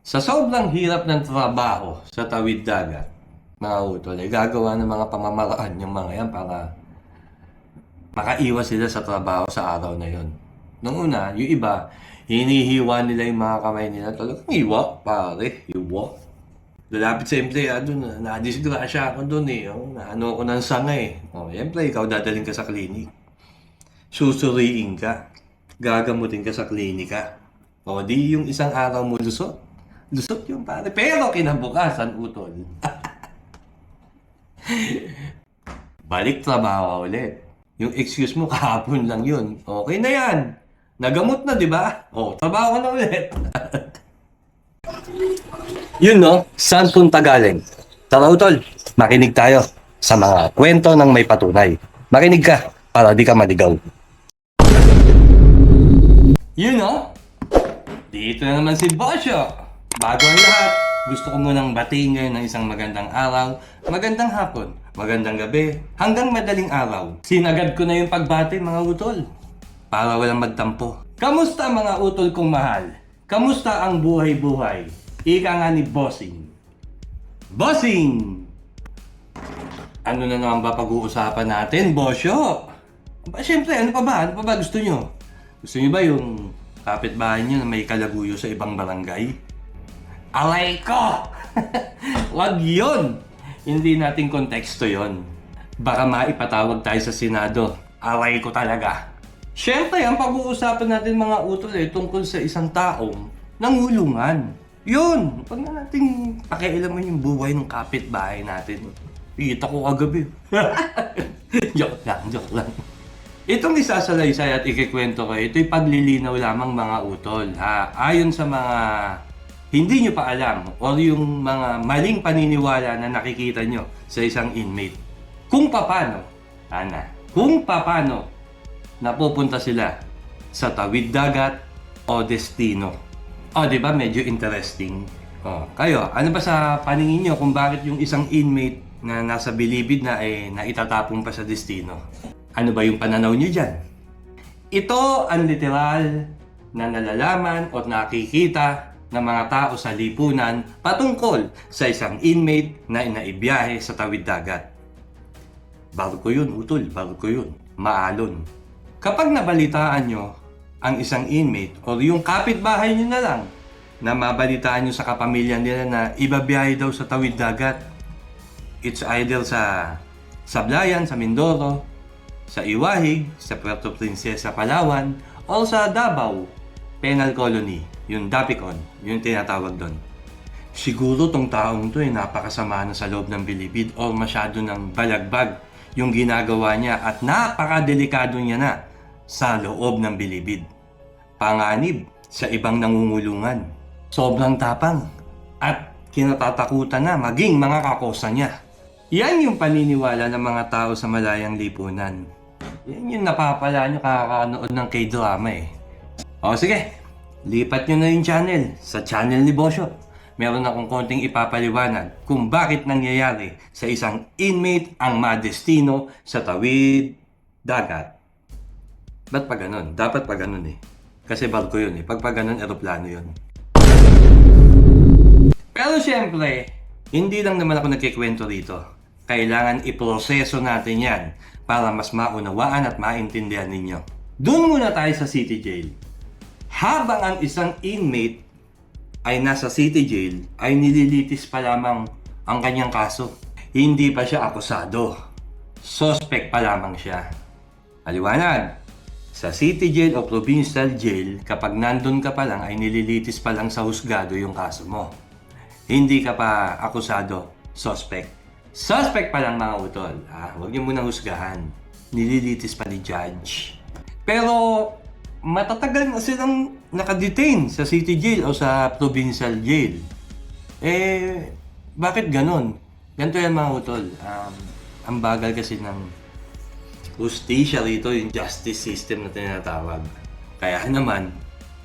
Sa sobrang hirap ng trabaho sa tawid dagat, mga utol, ay gagawa ng mga pamamaraan yung mga yan para makaiwas sila sa trabaho sa araw na yon. Nung una, yung iba, hinihiwa nila yung mga kamay nila. Talagang hiwa, pare, hiwa. Lalapit sa empleyado na nadisgrasya ako doon eh. Oh, naano ako ng sanga eh. Oh, empley, ikaw dadaling ka sa klinik. Susuriin ka. Gagamutin ka sa klinika. O di yung isang araw mo lusot. Lusot yung pare. Pero kinabukasan, utol. Balik trabaho ulit. Yung excuse mo kahapon lang yun. Okay na yan. Nagamot na, di ba? O, trabaho ka na ulit. Yun no, saan punta galing? Tara utol, makinig tayo sa mga kwento ng may patunay. Makinig ka para di ka maligaw. Yun no, dito na naman si Bosyo. Bago ang lahat, gusto ko munang batiin ngayon ng isang magandang araw, magandang hapon, magandang gabi, hanggang madaling araw. Sinagad ko na yung pagbati mga utol, para walang magtampo. Kamusta mga utol kong mahal? Kamusta ang buhay-buhay? Ika nga ni Bossing. Bossing! Ano na naman ba pag-uusapan natin, Bosyo? Siyempre, ano pa ba? Ano pa ba gusto nyo? Gusto nyo ba yung kapitbahay nyo na may kalaguyo sa ibang barangay? Alay ko! Wag yun! Hindi nating konteksto yon. Baka maipatawag tayo sa Senado. Alay ko talaga. Siyempre, ang pag-uusapan natin mga utol tungkol sa isang taong nangulungan. Yun! Huwag na nating pakialaman yung buhay ng kapitbahay natin. Kita ko kagabi. Joke lang. Itong isasalaysay at ikikwento ko, ito'y paglilinaw lamang mga utol. Ayon sa mga hindi nyo pa alam o yung mga maling paniniwala na nakikita nyo sa isang inmate. Kung paano napupunta sila sa tawid dagat o destino. O, di ba? Medyo interesting. O, kayo, ano ba sa paningin nyo kung bakit yung isang inmate na nasa bilibid na naitatapong pa sa destino? Ano ba yung pananaw nyo dyan? Ito ang literal na nalalaman o nakikita ng mga tao sa lipunan patungkol sa isang inmate na inaibiyahe sa tawid dagat. Barko yun, utol. Barko yun. Maalon. Kapag nabalitaan nyo ang isang inmate o yung kapitbahay nyo na lang na mabalitaan nyo sa kapamilya nila na ibabiyahe daw sa tawid dagat, it's either sa Sablayan, sa Mindoro, sa Iwahig, sa Puerto Princesa, Palawan, o sa Davao Penal Colony, yung Dapicon, yung tinatawag doon. Siguro tong taong to napakasama na sa loob ng bilibid o masyado ng balagbag yung ginagawa niya at napakadelikado niya na sa loob ng bilibid. Panganib sa ibang nangungulungan. Sobrang tapang at kinatatakutan na maging mga kakosa niya. Yan yung paniniwala ng mga tao sa malayang lipunan. Yan yung napapala nyo kakanood ng K-drama eh. O sige, lipat nyo na yung channel sa channel ni Bosyo. Meron akong konting ipapaliwanag kung bakit nangyayari sa isang inmate ang madestino sa tawid dagat. Ba't pa ganun? Dapat pa ganun eh. Kasi barko yun eh. Pag pa ganun, eroplano yun. Pero syempre, hindi lang naman ako nagkikwento rito. Kailangan iproseso natin yan para mas maunawaan at maintindihan ninyo. Doon muna tayo sa City Jail. Habang ang isang inmate ay nasa City Jail, ay nililitis pa lamang ang kanyang kaso. Hindi pa siya akusado. Suspect pa lamang siya. Aliwanag, sa City Jail o Provincial Jail, kapag nandun ka pa lang ay nililitis pa lang sa husgado yung kaso mo. Hindi ka pa akusado, suspect. Suspect pa lang mga utol. Huwag niyo munang husgahan. Nililitis pa ni judge. Pero matatagal na silang nakadetain sa City Jail o sa Provincial Jail. Bakit ganon? Ganito yan mga utol. Ang bagal kasi ng justisya rito, yung justice system na tinatawag. Kaya naman,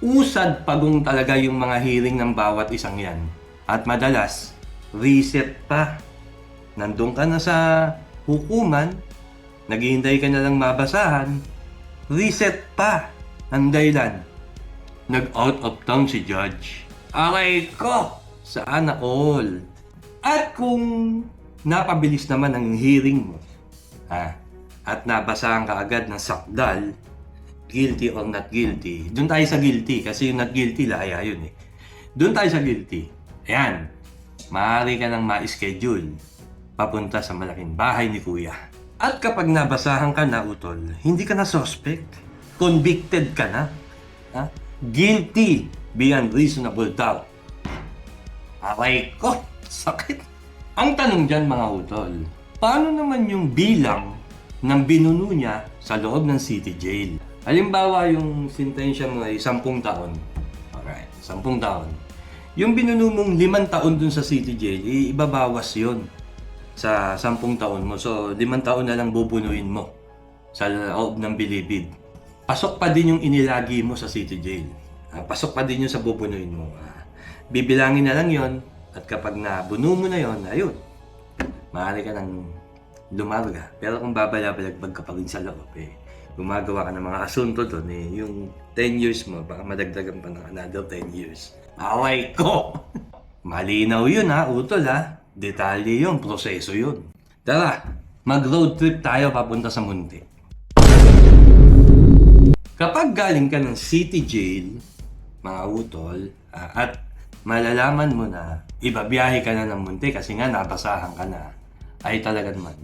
usad pagong talaga yung mga hearing ng bawat isang yan. At madalas, reset pa. Nandun ka na sa hukuman, naghihintay ka na lang mabasahan, reset pa. Ang dahilan, nag-out of town si judge. Aray ko! Sana all. At kung napabilis naman ang hearing mo, at nabasahan ka agad ng sakdal, guilty or not guilty, doon tayo sa guilty kasi yung not guilty, laya yun eh. Doon tayo sa guilty. Ayan, maaari ka nang ma-schedule papunta sa malaking bahay ni Kuya. At kapag nabasahan ka na, utol, hindi ka na suspect. Convicted ka na. Guilty beyond reasonable doubt. Aray ko, sakit. Ang tanong dyan mga utol, paano naman yung bilang ng binuno niya sa loob ng city jail? Halimbawa yung sentensya mo ay 10 taon. Alright, 10 taon. Yung binuno mong 5 taon dun sa city jail, ibabawas yun sa 10 taon mo. So, 5 taon na lang bubunuin mo sa loob ng bilibid. Pasok pa din yung inilagi mo sa city jail. Pasok pa din yung sa bubunuin mo. Bibilangin na lang yon at kapag nabuno mo na yon, ayun, maaari ka nang lumarga. Pero kung babalagbag ka pa rin sa loob, gumagawa ka ng mga asunto doon, yung 10 years mo, baka madagdagan pa ng another 10 years. Away ko! Malinaw yun utol Detalye yun, proseso yun. Tara, mag-road trip tayo papunta sa Munti. Kapag galing ka ng city jail, mga utol, at malalaman mo na ibabiyahe ka na ng Munti kasi nga nabasahan ka na, ay talaga naman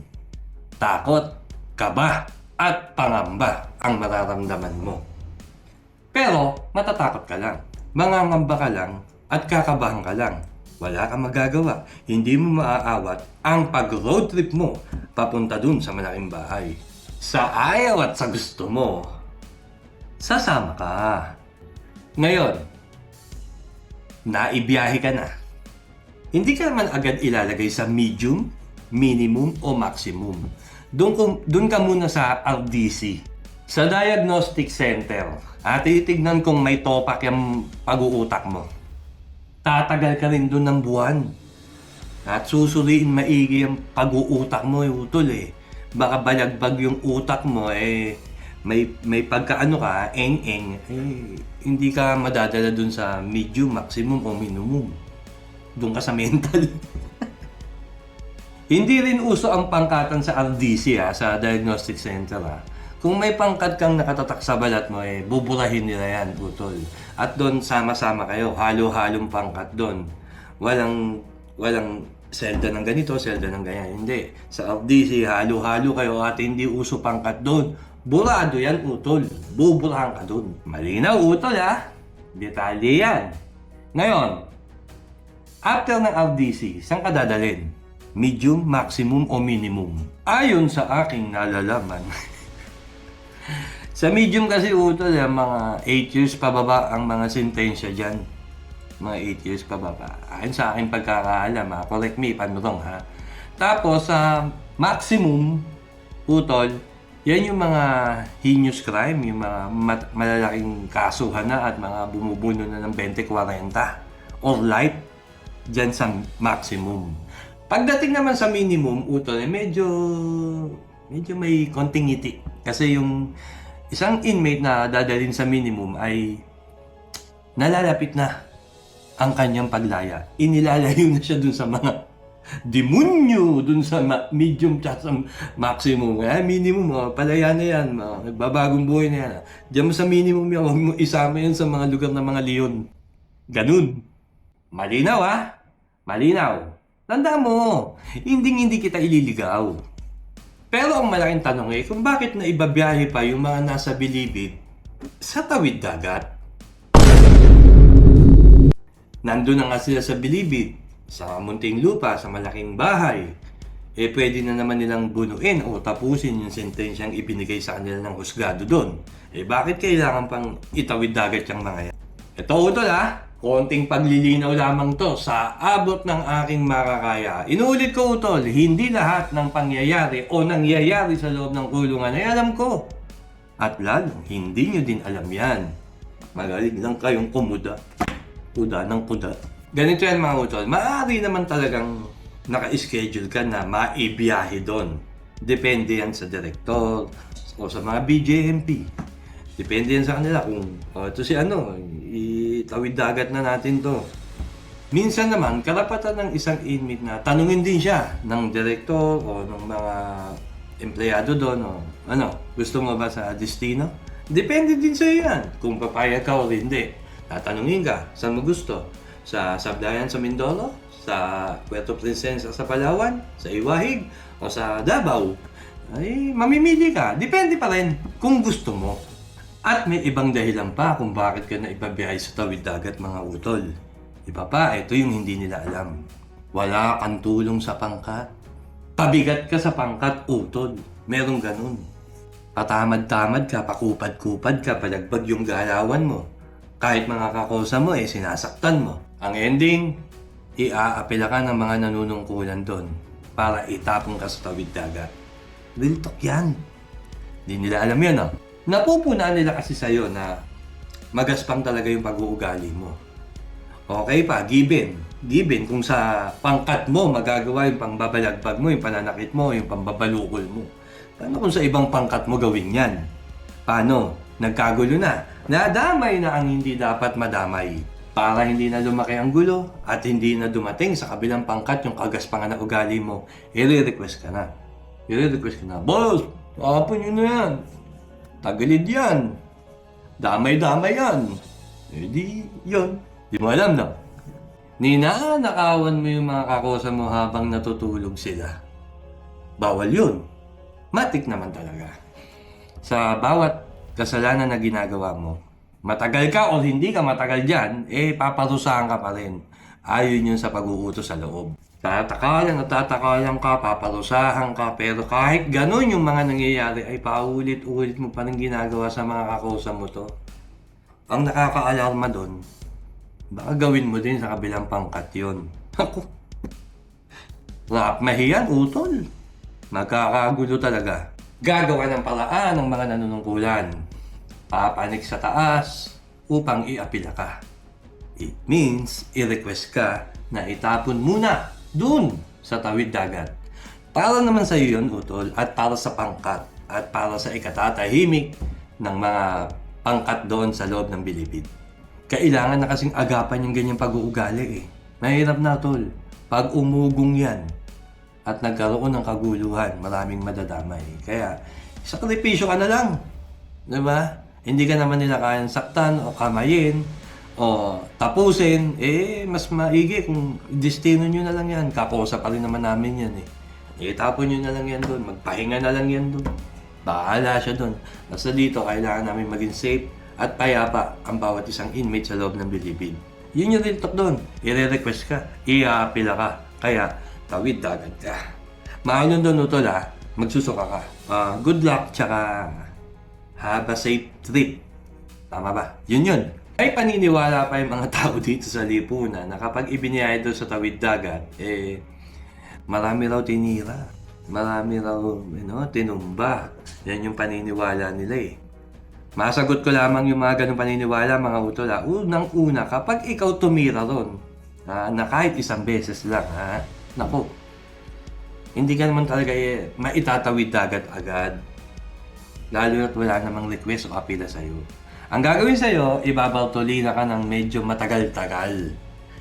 takot, kaba, at pangamba ang mararamdaman mo. Pero matatakot ka lang, mangangamba ka lang, at kakabahan ka lang. Wala kang magagawa. Hindi mo maaawat ang pag-road trip mo papunta dun sa malaking bahay. Sa ayaw at sa gusto mo, sasama ka. Ngayon, naibiyahe ka na. Hindi ka naman agad ilalagay sa medium, minimum, o maximum. Doon ka muna sa RDC, sa Diagnostic Center. At titignan kung may topak yung pag-uutak mo. Tatagal ka rin doon ng buwan. At susuriin maigi yung pag-uutak mo, utol Baka balagbag yung utak mo, may pagkaano ka, eng-eng, hindi ka madadala doon sa medium, maximum, o minimum. Doon ka sa mental. Hindi rin uso ang pangkatan sa RDC, sa Diagnostic Center, Kung may pangkat kang nakatatak sa balat mo, buburahin nila yan, utol. At doon, sama-sama kayo, halo-halong pangkat doon. Walang selda ng ganito, selda ng ganyan. Hindi. Sa RDC, halo-halo kayo at hindi uso pangkat doon. Burado yan, utol. Buburahan ka doon. Malinaw, utol, Detalye yan. Ngayon, after ng RDC, saan ka dadalhin? Medium, maximum, o minimum? Ayon sa aking nalalaman, sa medium kasi utol, mga 8 years pababa ang mga sentensya dyan. Mga 8 years pababa. Ayon sa aking pagkakaalam, correct me if I'm wrong, Tapos, sa maximum, utol, yan yung mga heinous crime, yung mga malalaking kasuhan na at mga bumubuno na ng 20-40 or life, dyan sa maximum. Pagdating naman sa minimum, utol, medyo may konting ngiti. Kasi yung isang inmate na dadalhin sa minimum ay nalalapit na ang kanyang paglaya. Inilalayo na siya dun sa mga demonyo, dun sa medium at sa maximum. Minimum, palaya na yan, nagbabagong buhay na yan. Diyan mo sa minimum yan, huwag mo isama yan sa mga lugar ng mga leon. Ganun. Malinaw Malinaw. Tandaan mo, hindi kita ililigaw. Pero ang malaking tanong kung bakit na ibabiyahe pa yung mga nasa bilibid sa tawid dagat? Nandun na nga sila sa bilibid, sa munting lupa, sa malaking bahay. Pwede na naman nilang bunuin o tapusin yung sentensyang ibinigay sa kanila ng husgado doon. Bakit kailangan pang itawid dagat yung mga yan? Ito utol konting paglilinaw lamang to sa abot ng aking makakaya. Inuulit ko utol, hindi lahat ng pangyayari o nangyayari sa loob ng kulungan ay alam ko. At lalong, hindi nyo din alam yan. Magaling lang kayong kumuda. Kuda ng kuda. Ganito yan mga utol, maaari naman talagang naka-schedule ka na maibiyahe doon. Depende yan sa direktor o sa mga BJMP. Depende yan sa kanila kung ito si itawid dagat na natin to. Minsan naman, karapatan ng isang inmate na tanungin din siya ng direktor o ng mga empleyado doon o ano, gusto mo ba sa destino? Depende din sa yan kung papayag ka o hindi. Tatanungin ka, saan mo gusto? Sa Sablayan sa Mindoro? Sa Puerto Princesa sa Palawan? Sa Iwahig? O sa Davao? Ay, mamimili ka. Depende pa rin kung gusto mo. At may ibang dahilan pa kung bakit ka na ibabiyahe sa tawid dagat, mga utol. Iba pa, ito yung hindi nila alam. Wala kang tulong sa pangkat. Pabigat ka sa pangkat, utol. Merong ganun. Patamad-tamad ka, pakupad-kupad ka, palagbag yung galawan mo. Kahit mga kakosa mo, sinasaktan mo. Ang ending, iaapela ka ng mga nanunungkulan doon para itapong ka sa tawid dagat. Real talk yan. Hindi nila alam yun, Napupunaan nila kasi sa'yo na magaspang talaga yung pag-uugali mo. Okay pa, given. Given kung sa pangkat mo magagawa yung pambabalagbag mo, yung pananakit mo, yung pambabalukol mo. Paano kung sa ibang pangkat mo gawin yan? Paano? Nagkagulo na. Nadamay na ang hindi dapat madamay. Para hindi na lumaki ang gulo at hindi na dumating sa kabilang pangkat yung kagaspangan na ugali mo, i-request ka na. I-request ka na, boss, hapon yun na yan. Tagalid yan. Damay-damay yan. Eh di, yun. Di mo alam, no? Ninanakawan mo yung mga kakosa mo habang natutulog sila. Bawal yun. Matik naman talaga. Sa bawat kasalanan na ginagawa mo, matagal ka o hindi ka matagal dyan, paparusahan ka pa rin. Ayon yun sa pag-uutos sa loob. Tatakalan ka, paparusahan ka, pero kahit ganun yung mga nangyayari, ay paulit-ulit mo pa rin ginagawa sa mga kakosa mo to. Ang nakaka-alarma doon, baka gawin mo din sa kabilang pangkat yun. Ako, rap mahiyan, utol. Magkakagulo talaga. Gagawa ng paraan ng mga nanunungkulan. Papanik sa taas upang iapila ka. It means, i-request ka na itapon muna doon sa tawid dagat. Para naman sa iyo yun, utol, at para sa pangkat, at para sa ikatatahimik ng mga pangkat doon sa loob ng bilibid. Kailangan na kasing agapan yung ganyang pag-uugali Mahirap na, tol. Pag umugong yan at nagkaroon ng kaguluhan, maraming madadamay. Kaya, sakripisyo ka na lang. Diba? Hindi ka naman nila kayang saktan o kamayin o tapusin, mas maigi kung destino nyo na lang yan. Kakosa pa rin naman namin yan Itapon nyo na lang yan doon. Magpahinga na lang yan doon. Bahala siya doon. Basta dito, kailangan namin maging safe at payapa ang bawat isang inmate sa loob ng bilibid. Yun yung real talk doon. I-request ka, i-apila ka. Kaya, tawid dagat ka. Maayon doon, utol magsusuka ka. Good luck, tsaka have a safe trip. Tama ba? Yun. Ay paniniwala pa yung mga tao dito sa lipunan na kapag ibiniyay doon sa tawid dagat, marami raw tinira. Marami raw, tinumba. Yan yung paniniwala nila Masagot ko lamang yung mga ganong paniniwala, mga utol Unang-una, kapag ikaw tumira ron, na kahit isang beses lang, naku, hindi ka naman talaga maitatawid dagat agad. Lalo na't wala namang request o apila sa'yo. Ang gagawin sa'yo, ibabaltolina ka ng medyo matagal-tagal.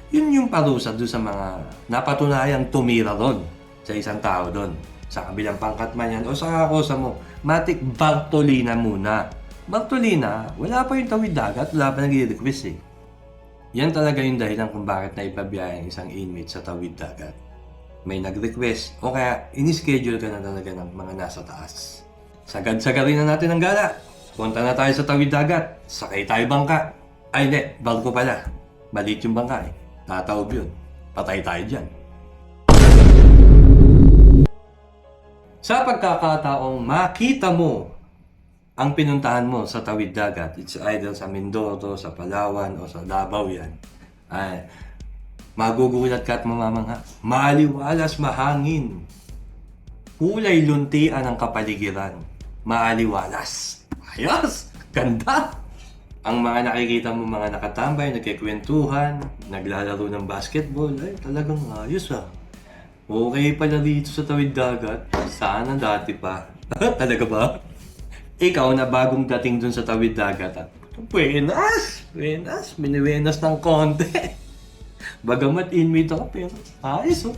Yun yung parusa doon sa mga napatunayang tumira ron sa isang tao doon. Sa kabilang pangkat man yan o sa kakosa mo, matik Bartolina muna. Bartolina, wala pa yung tawid dagat, wala pa nag-request Yan talaga yung dahilan kung bakit naipabiyahe ang isang inmate sa tawid dagat. May nag-request o kaya in-schedule ka na talaga ng mga nasa taas. Sagad-sagarin na natin ang gala. Punta na tayo sa tawid dagat. Sakay tayo bangka. Ay hindi, barko pala. Maliit yung bangka Tataob yun. Patay tayo dyan. Sa pagkakataong makita mo ang pinuntahan mo sa tawid dagat, it's either sa Mindoro, sa Palawan, o sa Davao yan, ay magugulat ka at mamamangha. Maaliwalas, mahangin. Kulay luntian ang kapaligiran. Maaliwalas. Ayos! Ganda! Ang mga nakikita mo, mga nakatambay, nagkikwentuhan, naglalaro ng basketball, ay talagang ayos Okay pala dito sa tawid dagat. Sana dati pa. Talaga ba? Ikaw na bagong dating dun sa tawid dagat Buenas! Buenas! Miniwenas ng konti. Bagamat inmate ako, pero ayos oh.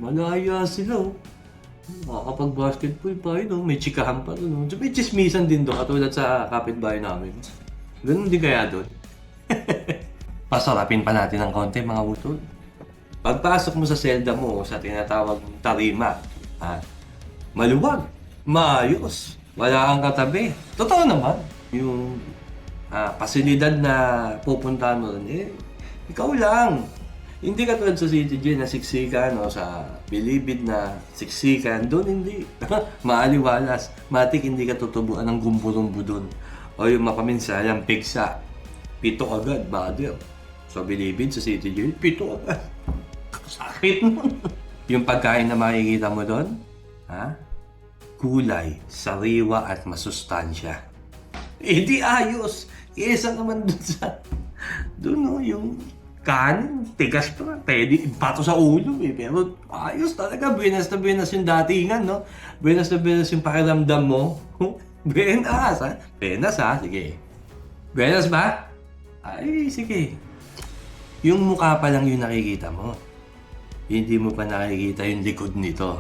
Malaya sila oh. Makakapag-basketball pa yun oh. May chikahan pa rin oh. May chismisan din doon, katulad sa kapitbahay namin. Ganun din kaya doon. Pasarapin pa natin ng konti mga utol. Pagpasok mo sa selda mo, sa tinatawag mong tarima, maluwag, maayos, wala kang katabi. Totoo naman, yung pasilidad na pupuntahan mo rin, ikaw lang. Hindi ka tulad sa CTG na siksikan o sa Bilibid na siksikan, doon hindi. Maaliwalas, matik hindi ka tutubuan ng gumburumbo doon. O yung mapaminsayang pigsa, pito agad, badir. Sa Bilibid, sa CTG, pito agad. Sakit nun. Yung pagkain na makikita mo doon, kulay, sariwa at masustansya. Di ayos. Isa naman doon sa, doon no, yung kanin, tigas pa, pwede impato sa ulo pero ayos talaga, buenas na buenas yung datingan, no? Buenas na buenas yung pakiramdam mo. Buenas, ha? Buenas, ha? Sige. Buenas ba? Ay, sige. Yung mukha pa lang yung nakikita mo. Hindi mo pa nakikita yung likod nito.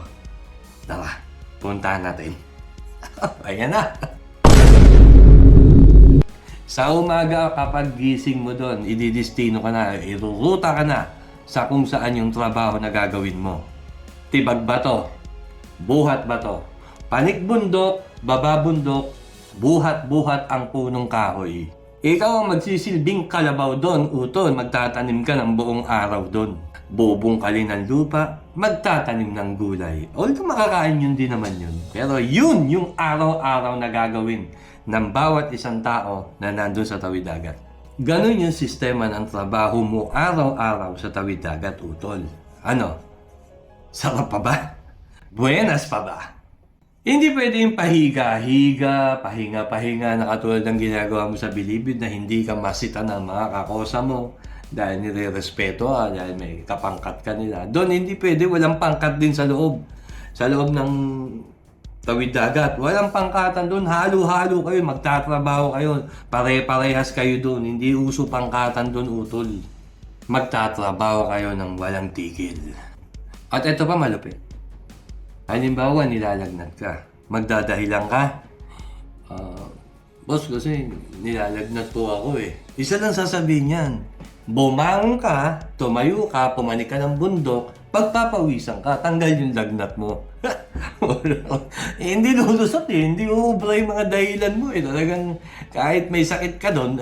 Tara, puntahan natin. Ayan na. Sa umaga, kapag gising mo doon, ididestino ka na, iruruta ka na sa kung saan yung trabaho na gagawin mo. Tibag ba to? Buhat ba to? Panikbundok, bababundok, buhat-buhat ang punong kahoy. Ikaw ang magsisilbing kalabaw doon, utol, magtatanim ka ng buong araw doon. Bubungkalin ng lupa, magtatanim ng gulay. Although makakain yun din naman yun. Pero yun yung araw-araw na gagawin ng bawat isang tao na nandun sa tawid dagat. Ganon yung sistema ng trabaho mo araw-araw sa tawid dagat, utol. Ano? Sarap pa ba? Buenas pa ba? Hindi pwede yung pahiga-higa, pahinga-pahinga na katulad ng ginagawa mo sa Bilibid na hindi ka masita ng mga kakosa mo dahil nire-respeto dahil may kapangkat ka nila. Doon hindi pwede, walang pangkat din sa loob. Sa loob ng tawid dagat. Walang pangkatan doon. Halo-halo kayo. Magtatrabaho kayo. Pare-parehas kayo doon. Hindi uso pangkatan doon, utol. Magtatrabaho kayo ng walang tigil. At ito pa malupit. Halimbawa, nilalagnat ka. Magdadahilan ka. Boss, kasi nilalagnat po ako eh. Isa lang sasabihin yan. Bumangon ka, tumayo ka, pumanik ka ng bundok, pagpapawisan ka, tanggal yung lagnat mo. Hindi lulusot eh, hindi uubra yung mga dahilan mo eh. Talagang kahit may sakit ka doon,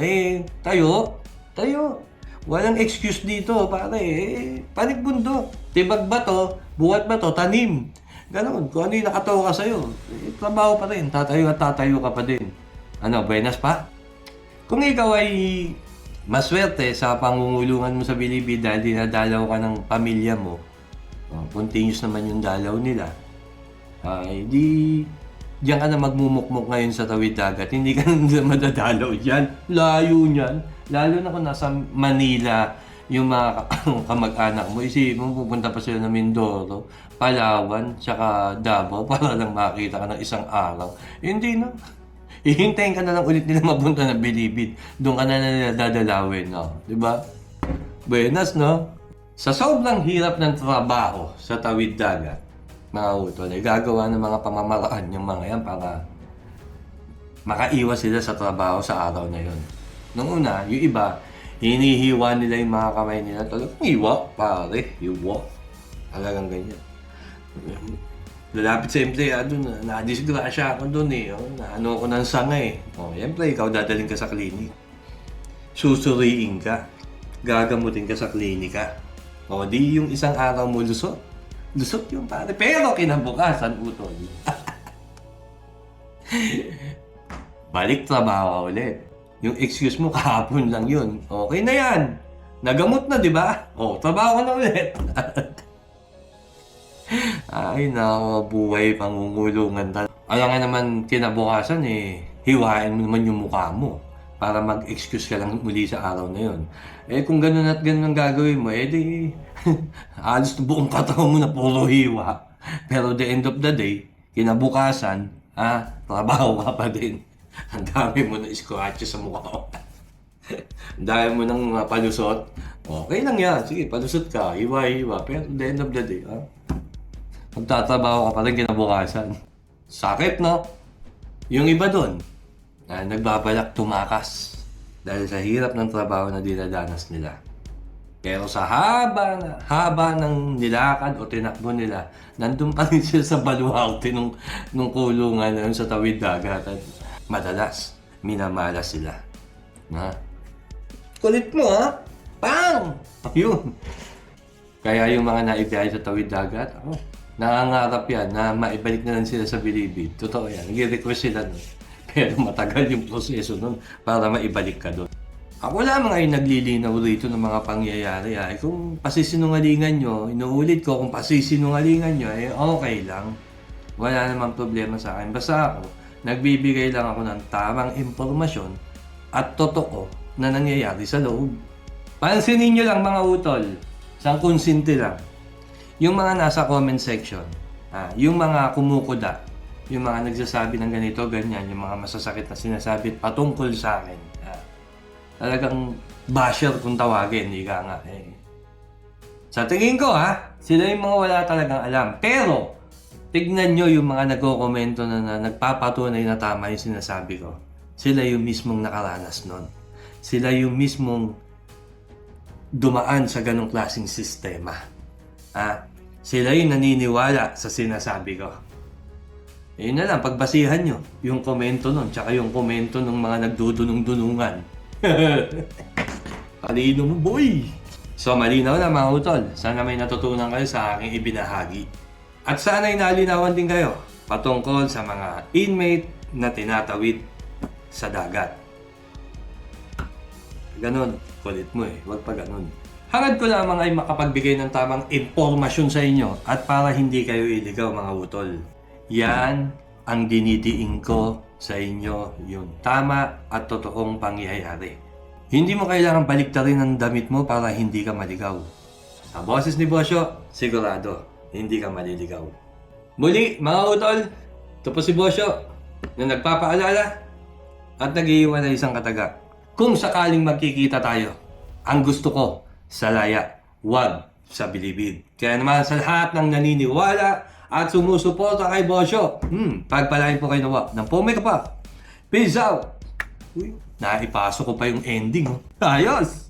tayo. Walang excuse dito, pare panik bundok, tibag ba to, buhat ba to, tanim. Ganon, kung ano yung nakatawa ka sa'yo, trabaho pa rin, tatayo at tatayo ka pa din. Ano, buenas pa? Kung ikaw ay maswerte sa pangungulungan mo sa Bilibid dahil dinadalaw ka ng pamilya mo, continuous naman yung dalaw nila, di diyan ka na magmumukmuk ngayon sa tawid dagat, hindi ka na madadalaw dyan, layo niyan. Lalo na kung nasa Manila yung mga kamag-anak mo, isipin mo pupunta pa sila ng Mindoro, Palawan, tsaka Davao para lang makita ka ng isang araw. Hindi na. Hihintayin ka na lang ulit nila mapunta ng Bilibid. Doon ka na nila dadalawin, no? Diba? Buenas, no? Sa sobrang hirap ng trabaho sa tawid dagat, mga utol, gagawa ng mga pamamaraan yung mga yan para makaiwas sila sa trabaho sa araw na yun. Nung una, yung iba, hinihiwa nila yung mga kamay nila. Talagang hiwa, pare, hiwa. Talagang ganyan. Lalapit sa empleyado na nadisgrasya ako doon eh. Naano ko ng sanga eh. Siyempre, ikaw dadaling ka sa klinik. Susuriin ka. Gagamutin ka sa klinika. Di yung isang araw mo lusot. Lusot yung pare. Pero kinabukasan, utol. Balik trabaho ulit. Yung excuse mo kahapon lang yun. Okay na yan. Nagamot na, di ba? Trabaho ka na ulit. Ay, buhay pangungulungan talaga. Alam nga naman kinabukasan hiwain mo naman yung mukha mo para mag-excuse ka lang muli sa araw na yun. Kung ganun at ganun ang gagawin mo, di alos na buong katawan mo na puro hiwa. Pero the end of the day, kinabukasan, trabaho ka pa din. Ang dami mo na scratch sa mukha ko. Ang dami mo ng palusot. Okay lang yan. Sige, palusot ka. Iwa-iwa. Pero at the end of the day, magtatrabaho ka pa rin kinabukasan. Sakit, no? Yung iba doon, nagbabalak tumakas dahil sa hirap ng trabaho na dinadanas nila. Pero sa haba ng nilakad o tinakbo nila, nandun pa rin sila sa baluarte nung kulungan na sa tawid dagat. At madalas, minamalas sila. Na? Kulit mo, ha? Pang! Yun. Kaya yung mga naibiyahe sa tawid dagat, nangangarap yan na maibalik na lang sila sa bilibid. Totoo yan. Nag-request sila nun. Pero matagal yung proseso nun para maibalik ka doon. Ako lamang ay naglilinaw rito ng mga pangyayari. Kung pasisinungalingan nyo, inuulit ko, kung pasisinungalingan nyo, okay lang. Wala namang problema sa akin. Basta ako, nagbibigay lang ako ng tamang impormasyon at totoo na nangyayari sa loob. Pansinin nyo lang mga utol, isang konsinti lang. Yung mga nasa comment section, yung mga kumukuda, yung mga nagsasabi ng ganito, ganyan, yung mga masasakit na sinasabi patungkol sa akin. Talagang basher kung tawagin, hindi ka nga Sa tingin ko sila yung mga wala talagang alam. Pero, tignan nyo yung mga nagko-komento na nagpapatunay na tama yung sinasabi ko. Sila yung mismong nakaranas nun. Sila yung mismong dumaan sa ganong klaseng sistema. Sila yung naniniwala sa sinasabi ko. Yun na lang, pagbasihan nyo yung komento nun, tsaka yung komento ng mga nagdudunong-dunungan. Kalino mo, boy! So, malinaw na mga utol. Sana may natutunan kayo sa aking ibinahagi. At sana'y nalinawan din kayo patungkol sa mga inmate na tinatawid sa dagat. Ganon, kulit mo Huwag pa ganon. Hangad ko lamang ay makapagbigay ng tamang impormasyon sa inyo at para hindi kayo iligaw mga utol. Yan ang dinidiin ko sa inyo, yung tama at totoong pangyayari. Hindi mo kailangan baliktarin ang damit mo para hindi ka maligaw. Sa boses ni Bosyo, sigurado, hindi ka maliligaw. Muli, mga utol, ito po si Bosyo na nagpapaalala at nag-iiwan ng isang kataga. Kung sakaling magkikita tayo, ang gusto ko, salaya, wag sa bilibid. Kaya naman sa lahat ng naniniwala at sumusuporta kay Bosyo, pagpalain po kayo ng pome ka pa. Peace out! Uy, naipasok ko pa yung ending. Ayos!